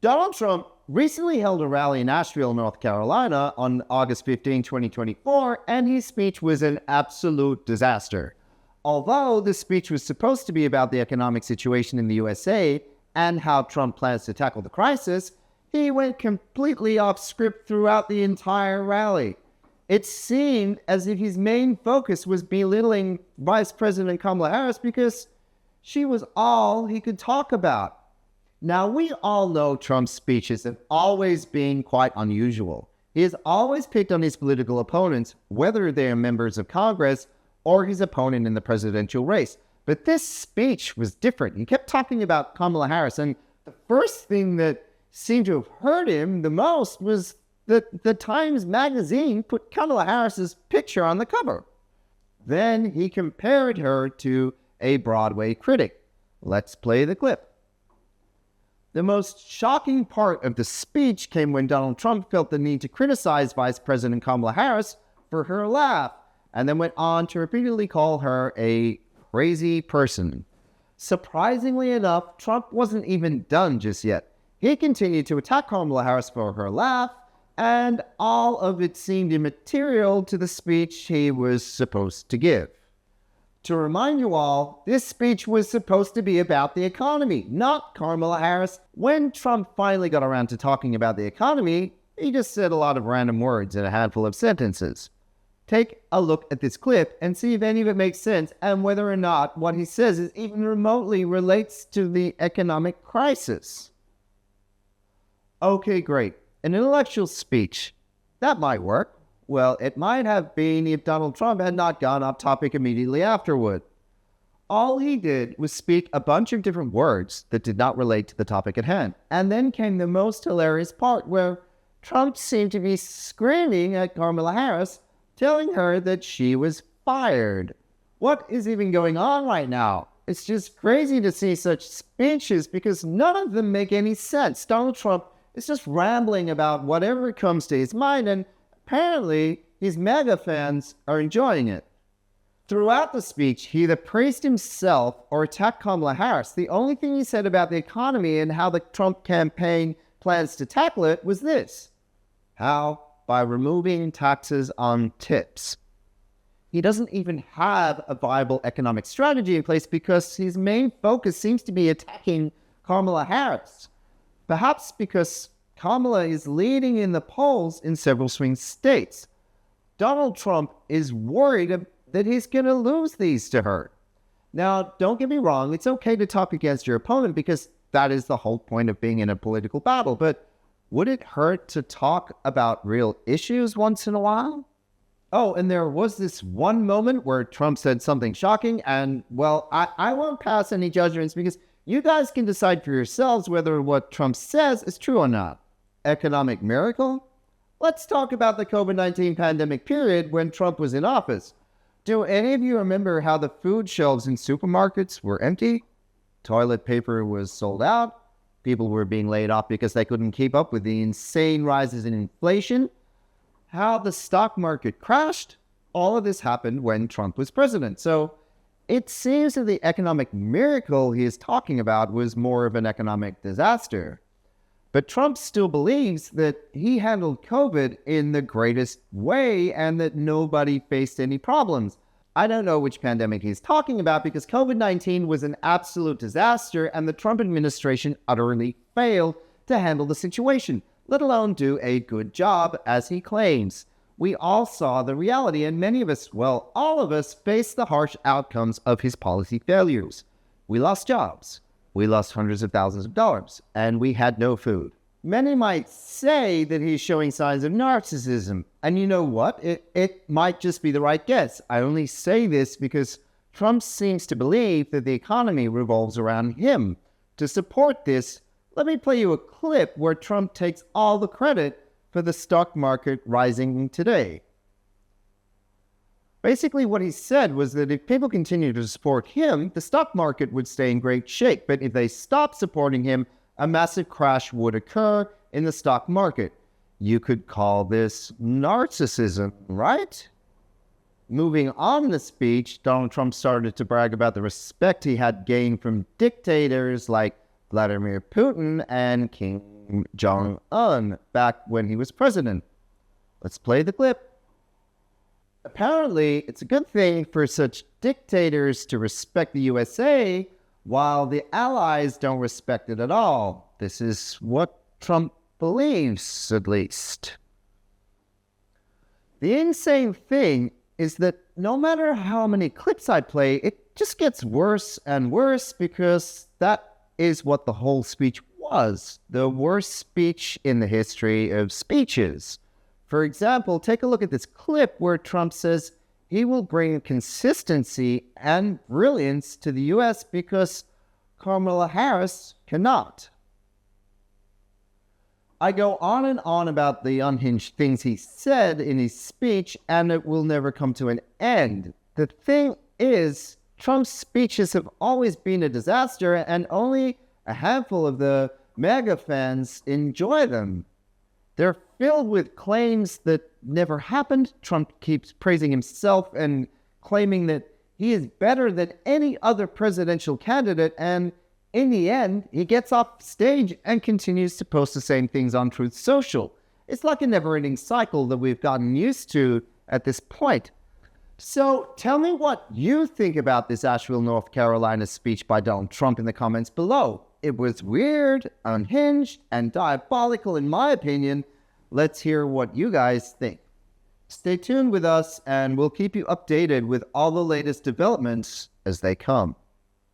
Donald Trump recently held a rally in Asheville, North Carolina on August 15, 2024, and his speech was an absolute disaster. Although the speech was supposed to be about the economic situation in the USA and how Trump plans to tackle the crisis, he went completely off script throughout the entire rally. It seemed as if his main focus was belittling Vice President Kamala Harris because she was all he could talk about. Now, we all know Trump's speeches have always been quite unusual. He has always picked on his political opponents, whether they are members of Congress or his opponent in the presidential race. But this speech was different. He kept talking about Kamala Harris, and the first thing that seemed to have hurt him the most was that the Times magazine put Kamala Harris's picture on the cover. Then he compared her to a Broadway critic. Let's play the clip. The most shocking part of the speech came when Donald Trump felt the need to criticize Vice President Kamala Harris for her laugh, and then went on to repeatedly call her a crazy person. Surprisingly enough, Trump wasn't even done just yet. He continued to attack Kamala Harris for her laugh, and all of it seemed immaterial to the speech he was supposed to give. To remind you all, this speech was supposed to be about the economy, not Kamala Harris. When Trump finally got around to talking about the economy, he just said a lot of random words in a handful of sentences. Take a look at this clip and see if any of it makes sense and whether or not what he says is even remotely relates to the economic crisis. Okay, great. An intellectual speech. That might work. Well, it might have been if Donald Trump had not gone off topic immediately afterward. All he did was speak a bunch of different words that did not relate to the topic at hand. And then came the most hilarious part where Trump seemed to be screaming at Kamala Harris, telling her that she was fired. What is even going on right now? It's just crazy to see such speeches because none of them make any sense. Donald Trump is just rambling about whatever comes to his mind, and apparently his MAGA fans are enjoying it. Throughout the speech, he either praised himself or attacked Kamala Harris. The only thing he said about the economy and how the Trump campaign plans to tackle it was this: how? By removing taxes on tips. He doesn't even have a viable economic strategy in place because his main focus seems to be attacking Kamala Harris. Perhaps because Kamala is leading in the polls in several swing states. Donald Trump is worried that he's going to lose these to her. Now, don't get me wrong, it's okay to talk against your opponent because that is the whole point of being in a political battle, but would it hurt to talk about real issues once in a while? Oh, and there was this one moment where Trump said something shocking, and, well, I won't pass any judgments because you guys can decide for yourselves whether what Trump says is true or not. Economic miracle? Let's talk about the COVID-19 pandemic period when Trump was in office. Do any of you remember how the food shelves in supermarkets were empty? Toilet paper was sold out. People were being laid off because they couldn't keep up with the insane rises in inflation. How the stock market crashed. All of this happened when Trump was president. So it seems that the economic miracle he is talking about was more of an economic disaster. But Trump still believes that he handled COVID in the greatest way and that nobody faced any problems. I don't know which pandemic he's talking about because COVID-19 was an absolute disaster and the Trump administration utterly failed to handle the situation, let alone do a good job as he claims. We all saw the reality and many of us, well, all of us, faced the harsh outcomes of his policy failures. We lost jobs. We lost hundreds of thousands of dollars, and we had no food. Many might say that he's showing signs of narcissism, and you know what? It might just be the right guess. I only say this because Trump seems to believe that the economy revolves around him. To support this, let me play you a clip where Trump takes all the credit for the stock market rising today. Basically, what he said was that if people continue to support him, the stock market would stay in great shape. But if they stopped supporting him, a massive crash would occur in the stock market. You could call this narcissism, right? Moving on in the speech, Donald Trump started to brag about the respect he had gained from dictators like Vladimir Putin and Kim Jong-un back when he was president. Let's play the clip. Apparently, it's a good thing for such dictators to respect the USA while the allies don't respect it at all. This is what Trump believes, at least. The insane thing is that no matter how many clips I play, it just gets worse and worse because that is what the whole speech was. The worst speech in the history of speeches. For example, take a look at this clip where Trump says he will bring consistency and brilliance to the US because Kamala Harris cannot. I go on and on about the unhinged things he said in his speech, and it will never come to an end. The thing is, Trump's speeches have always been a disaster, and only a handful of the MAGA fans enjoy them. They're filled with claims that never happened. Trump keeps praising himself and claiming that he is better than any other presidential candidate, and in the end, he gets off stage and continues to post the same things on Truth Social. It's like a never-ending cycle that we've gotten used to at this point. So tell me what you think about this Asheville, North Carolina speech by Donald Trump in the comments below. It was weird, unhinged, and diabolical in my opinion. Let's hear what you guys think. Stay tuned with us and we'll keep you updated with all the latest developments as they come.